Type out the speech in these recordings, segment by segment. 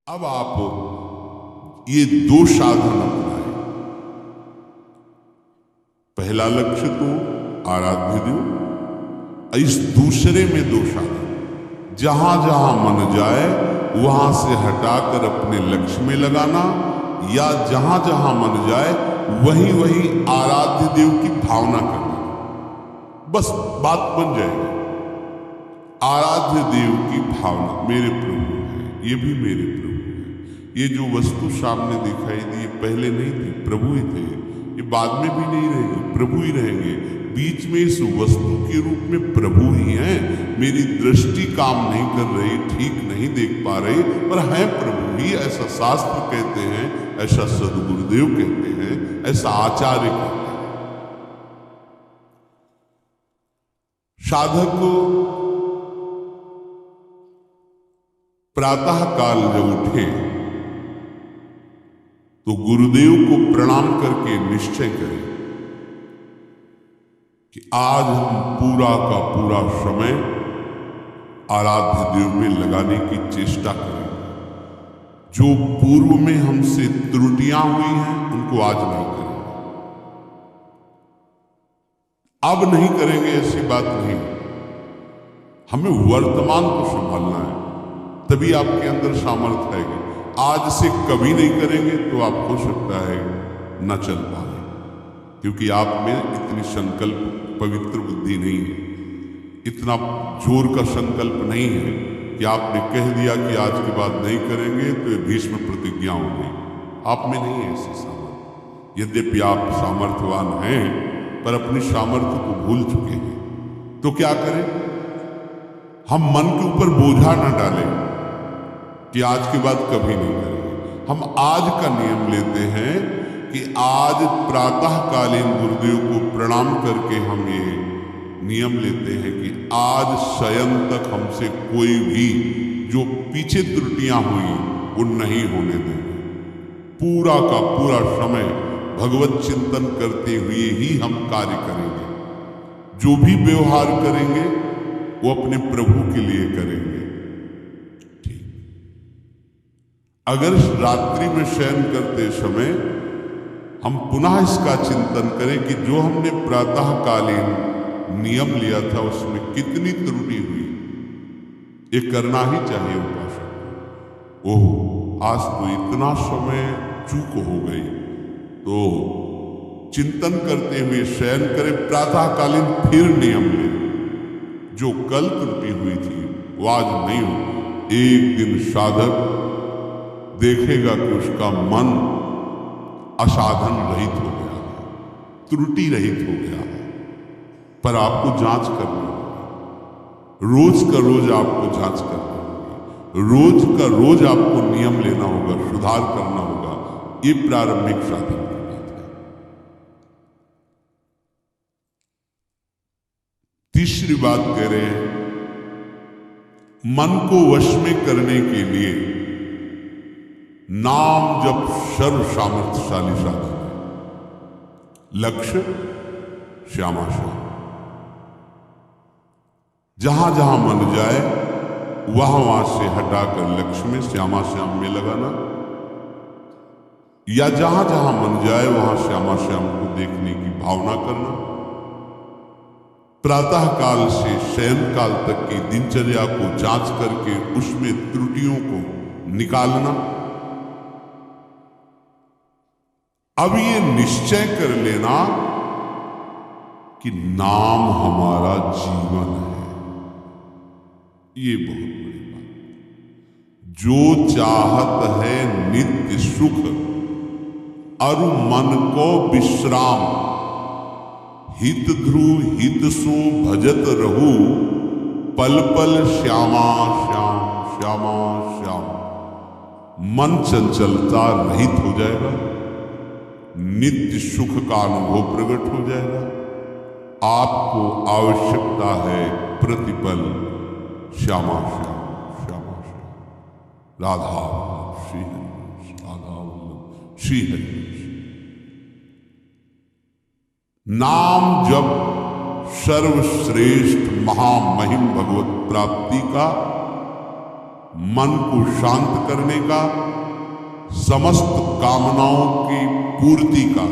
अब आप ये दो साधन अपनाएं। पहला लक्ष्य तो आराध्य देव, इस दूसरे में दो साधन। जहां जहां मन जाए वहां से हटाकर अपने लक्ष्य में लगाना, या जहां जहां मन जाए वहीं वहीं आराध्य देव की भावना करना। बस बात बन जाएगी। आराध्य देव की भावना, मेरे प्रभु है, ये भी मेरे प्रभु है। ये जो वस्तु सामने दिखाई दी ये पहले नहीं थी, प्रभु ही थे। ये बाद में भी नहीं रहेंगे, प्रभु ही रहेंगे। बीच में इस वस्तु के रूप में प्रभु ही हैं। मेरी दृष्टि काम नहीं कर रही, ठीक नहीं देख पा रही, पर है प्रभु ही। ऐसा शास्त्र कहते हैं, ऐसा सदगुरुदेव कहते हैं, ऐसा आचार्य कहते हैं। साधक को प्रातः काल जब उठे तो गुरुदेव को प्रणाम करके निश्चय करें कि आज हम पूरा का पूरा समय आराध्य देव में लगाने की चेष्टा करेंगे। जो पूर्व में हमसे त्रुटियां हुई हैं उनको आज नहीं करेंगे। अब नहीं करेंगे ऐसी बात नहीं, हमें वर्तमान को संभालना है, तभी आपके अंदर सामर्थ्य आएगी। आज से कभी नहीं करेंगे तो आप हो सकता है न चल पाए, क्योंकि आप में इतनी संकल्प पवित्र बुद्धि नहीं है, इतना जोर का संकल्प नहीं है कि आपने कह दिया कि आज के बाद नहीं करेंगे तो ये भीष्म प्रतिज्ञा हो गई। आप में नहीं है ऐसी सामर्थ्य। यद्यपि आप सामर्थ्यवान हैं पर अपनी सामर्थ्य को भूल चुके हैं। तो क्या करें? हम मन के ऊपर बोझा ना डालें कि आज के बाद कभी नहीं करेंगे। हम आज का नियम लेते हैं कि आज प्रातःकालीन गुरुदेव को प्रणाम करके हम ये नियम लेते हैं कि आज शयन तक हमसे कोई भी जो पीछे त्रुटियां हुई वो नहीं होने देंगे। पूरा का पूरा समय भगवत चिंतन करते हुए ही हम कार्य करेंगे। जो भी व्यवहार करेंगे वो अपने प्रभु के लिए करेंगे। ठीक। अगर रात्रि में शयन करते समय हम पुनः इसका चिंतन करें कि जो हमने प्रातःकालीन नियम लिया था उसमें कितनी त्रुटि हुई, ये करना ही चाहिए उपासक। ओह, आज तो इतना समय चूक हो गई, तो चिंतन करते हुए शयन करें, प्रातःकालीन फिर नियम लें। जो कल त्रुटि हुई थी वो आज नहीं हो। एक दिन साधक देखेगा कि उसका मन असाधन रहित हो गया है, त्रुटि रहित हो गया है। पर आपको जांच करनी होगी, रोज का रोज आपको जांच करनी होगी, रोज का रोज आपको नियम लेना होगा, सुधार करना होगा। ये प्रारंभिक साधन की बात है। तीसरी बात कह रहे हैं, मन को वश में करने के लिए नाम जप सर्व सामर्थ्यशाली साधन है। लक्ष्य श्यामा श्याम। जहां जहां मन जाए वहां वहां से हटाकर लक्ष्य में श्यामा श्याम में लगाना, या जहां जहां मन जाए वहां श्यामा श्याम को देखने की भावना करना। प्रातः काल से शयन काल तक की दिनचर्या को जांच करके उसमें त्रुटियों को निकालना। अब ये निश्चय कर लेना कि नाम हमारा जीवन है। ये बहुत बड़ी बात। जो चाहत है नित्य सुख अरु मन को विश्राम, हित ध्रुव हित सो भजत रहू, पल पल श्यामा श्याम श्यामा श्याम। मन चंचलता रहित हो जाएगा, नित्य सुख का अनुभव प्रकट हो जाएगा। आपको आवश्यकता है प्रतिपल श्यामा श्याम श्यामा श्याम। राधा श्री हरि, राधा वल्लभ श्री हरि। नाम जप सर्वश्रेष्ठ महामहिम भगवत प्राप्ति का मन को शांत करने का, समस्त कामनाओं की पूर्ति का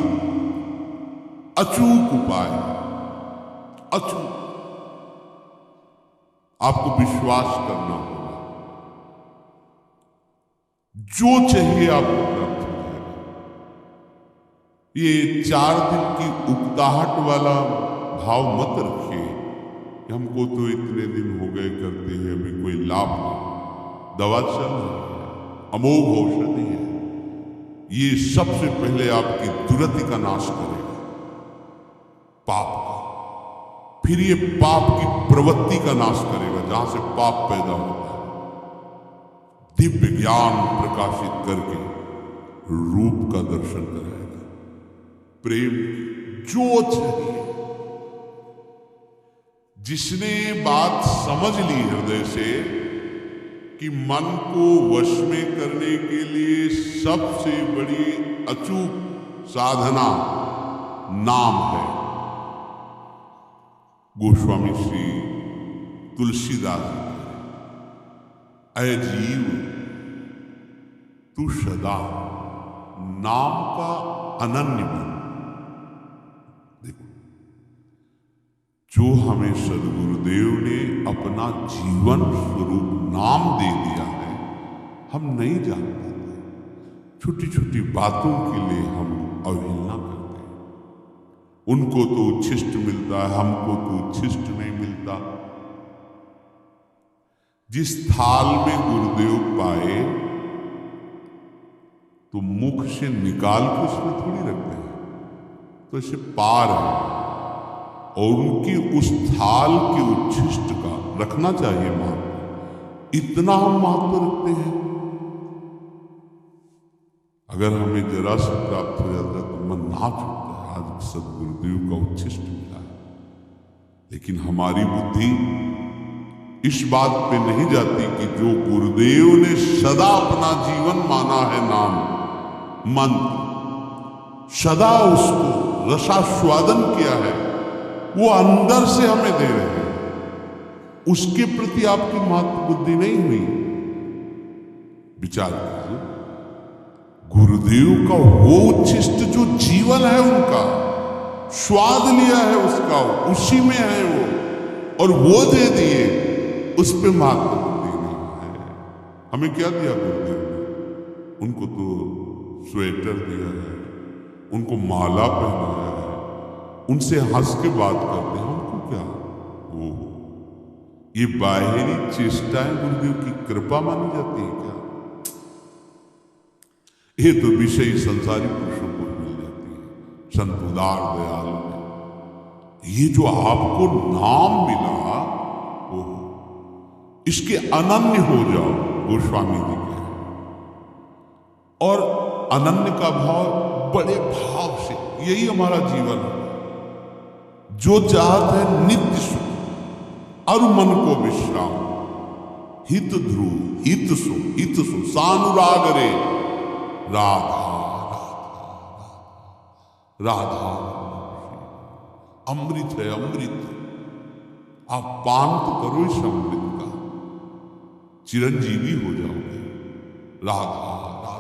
अचूक उपाय। अचूक आपको विश्वास करना होगा, जो चाहिए आपको प्राप्त हो जाएगा। ये 4 दिन की उकताहट वाला भाव मत रखिए कि हमको तो इतने दिन हो गए करते हैं, अभी कोई लाभ नहीं। दवा चल रही है, अमोघ औषधि है, ये सबसे पहले आपकी दुर्गति का नाश करेगा, पाप का। फिर ये पाप की प्रवृत्ति का नाश करेगा, जहां से पाप पैदा होता है। दिव्य ज्ञान प्रकाशित करके रूप का दर्शन कराएगा, प्रेम जो चाहिए। जिसने बात समझ ली हृदय से कि मन को वश में करने के लिए सबसे बड़ी अचूक साधना नाम है। गोस्वामी श्री तुलसीदास जी, ऐ जीव तू सदा नाम का अनन्य बन। देखो, जो हमें सदगुरुदेव ने अपना जीवन स्वरूप नाम दे दिया है, हम नहीं जान पाते। छोटी छोटी बातों के लिए हम अवहेलना करते हैं। उनको तो उच्छिष्ट मिलता है, हमको तो उच्छिष्ट नहीं मिलता। जिस थाल में गुरुदेव पाए तो मुख से निकाल के उसमें थोड़ी रखते हैं, तो इसे पार है। और उनकी उस थाल के उच्छिष्ट का रखना चाहिए महत्व। इतना हम महत्व रखते हैं। अगर हमें जरा से प्राप्त हो जाता है तो मन नाच उठता है, आज सदगुरुदेव का उच्छिष्ट मिला है। लेकिन हमारी बुद्धि इस बात पे नहीं जाती कि जो गुरुदेव ने सदा अपना जीवन माना है, नाम मंत्र, सदा उसको रसास्वादन किया है, वो अंदर से हमें दे रहे हैं। उसके प्रति आपकी महत्व बुद्धि नहीं हुई। विचार कीजिए, गुरुदेव का वो उच्छिष्ट जो जीवन है, उनका स्वाद लिया है, उसका उसी में है वो, और वो दे दिए, उस पे महत्व बुद्धि नहीं है। हमें क्या दिया गुरुदेव ने? उनको तो स्वेटर दिया है, उनको माला पहनाया है, उनसे हंस के बात करते हैं, हमको क्या? वो ये बाहरी चेष्टाएं गुरुदेव की कृपा मानी जाती है क्या? ये तो विषय संसारी पुरुषों को मिल जाती है, संत उदार दयाल में। ये जो आपको नाम मिला, वो इसके अनन्य हो जाओ, गोस्वामी जी कहे। और अनन्य का भाव बड़े भाव से, यही हमारा जीवन है। जो चाहते हैं नित्य सुख और मन को विश्राम, हित ध्रुव हित सु सानुराग रे राधा राधा राधा। अमृत है अमृत, आप पान तो करो इस अमृत का, चिरंजीवी हो जाओगे। राधा राधा।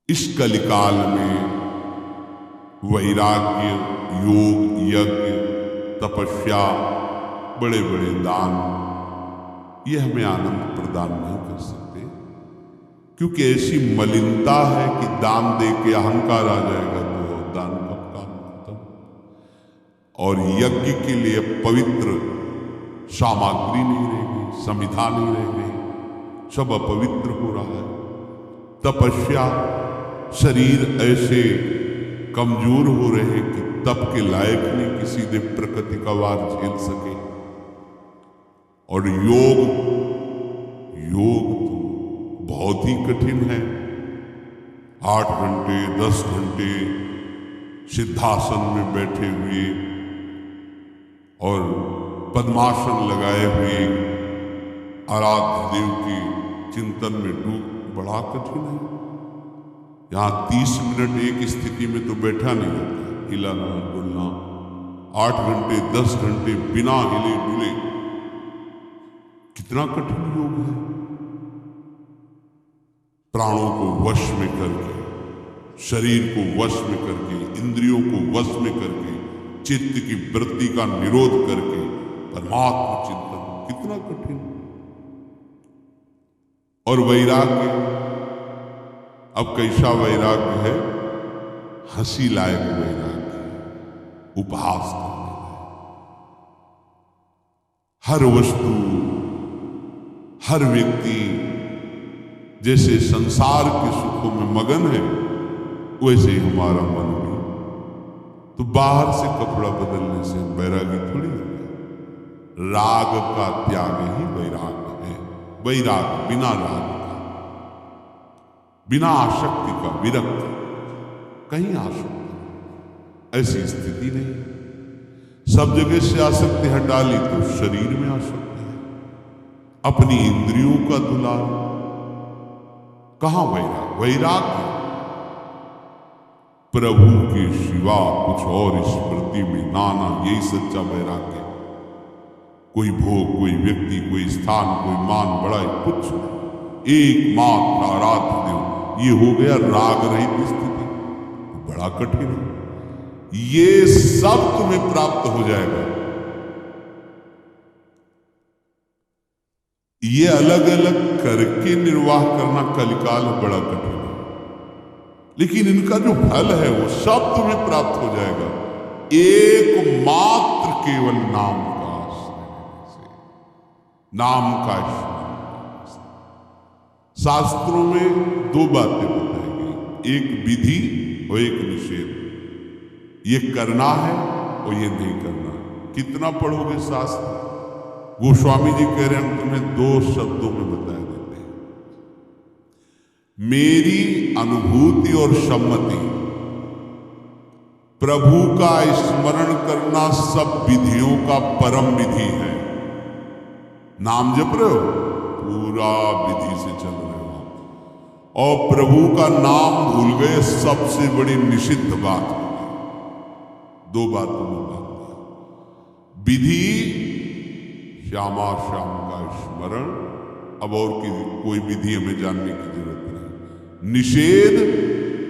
इस कलिकाल में वैराग्य, योग, यज्ञ, तपस्या, बड़े बड़े दान, ये हमें आनंद प्रदान नहीं कर सकते, क्योंकि ऐसी मलिनता है कि दान दे के अहंकार आ जाएगा तो दान का काम खत्म। और यज्ञ के लिए पवित्र सामग्री नहीं रह गई, संविधा नहीं रह गई, सब अपवित्र हो रहा है। तपस्या, शरीर ऐसे कमजोर हो रहे हैं कि तप के लायक नहीं कि सीधे प्रकृति का वार झेल सके। और योग तो बहुत ही कठिन है। 8 घंटे 10 घंटे सिद्धासन में बैठे हुए और पद्मासन लगाए हुए आराध्य देव के चिंतन में डूब, बड़ा कठिन है। यहां 30 मिनट एक स्थिति में तो बैठा नहीं जाता, हिलाना डुलना। 8 घंटे 10 घंटे बिना हिले डुले कितना कठिन योग है। प्राणों को वश में करके, शरीर को वश में करके, इंद्रियों को वश में करके, चित्त की वृत्ति का निरोध करके परमात्मा चिंतन, कितना कठिन। और वैराग्य, अब कैसा वैराग्य है? हंसी लायक वैराग्य, उपहास करने लायक। हर वस्तु, हर व्यक्ति जैसे संसार के सुखों में मगन है, वैसे ही हमारा मन भी। तो बाहर से कपड़ा बदलने से वैरागी थोड़ी है। राग का त्याग ही वैराग है। वैराग बिना राग का, बिना आसक्ति का, विरक्त, कहीं आसक्ति, ऐसी स्थिति नहीं। सब जगह से आसक्ति हटा ली तो शरीर में आसक्ति है, अपनी इंद्रियों का दुलार। कहां वैराग? वैराग्य प्रभु के सिवा कुछ और स्मृति में नाना, यही सच्चा वैराग्य। कोई भोग, कोई व्यक्ति, कोई स्थान, कोई मान बढ़ाई, कुछ नहीं, एकमात्र आराध्य देव, ये हो गया राग रहित स्थिति। बड़ा कठिन है। ये सब तुम्हें प्राप्त हो जाएगा। ये अलग अलग करके निर्वाह करना कलिकाल बड़ा कठिन है, लेकिन इनका जो फल है वो सब तुम्हें प्राप्त हो जाएगा। एकमात्र केवल नाम का आश्रय से, नाम का स्मरण से। शास्त्रों में दो बातें बताई गई, एक विधि और एक निषेध। ये करना है और ये नहीं करना। कितना पढ़ोगे शास्त्र? गोस्वामी जी कह रहे हैं तुम्हें दो शब्दों में बता देते हैं। मेरी अनुभूति और सम्मति, प्रभु का स्मरण करना सब विधियों का परम विधि है। नाम जप रहे हो, पूरा विधि से चल रहे हो आप, और प्रभु का नाम भूल गए, सबसे बड़ी निषिद्ध बात हो गई। दो बातों में बात किया। विधि श्यामा श्याम का स्मरण, अब और की कोई विधि हमें जानने की जरूरत नहीं। निषेध,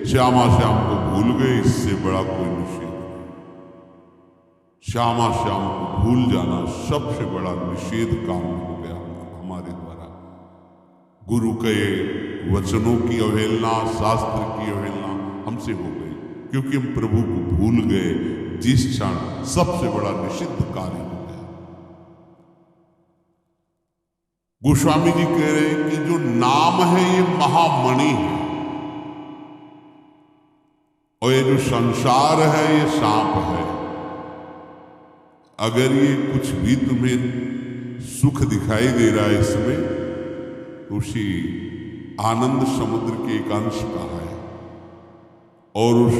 श्यामा श्याम को भूल गए, इससे बड़ा कोई निषेध नहीं। श्यामा श्याम को भूल जाना सबसे बड़ा निषेध काम हो गया हमारे द्वारा। गुरु के वचनों की अवहेलना, शास्त्र की अवहेलना हमसे हो गई, क्योंकि हम प्रभु को भूल गए। जिस क्षण सबसे बड़ा निषिद्ध कार्य हो गया। गोस्वामी जी कह रहे हैं कि जो नाम है ये महामणि है, और ये जो संसार है ये सांप है। अगर ये कुछ भी तुम्हें सुख दिखाई दे रहा है इसमें, तो उसी आनंद समुद्र के एक अंश का है, और उस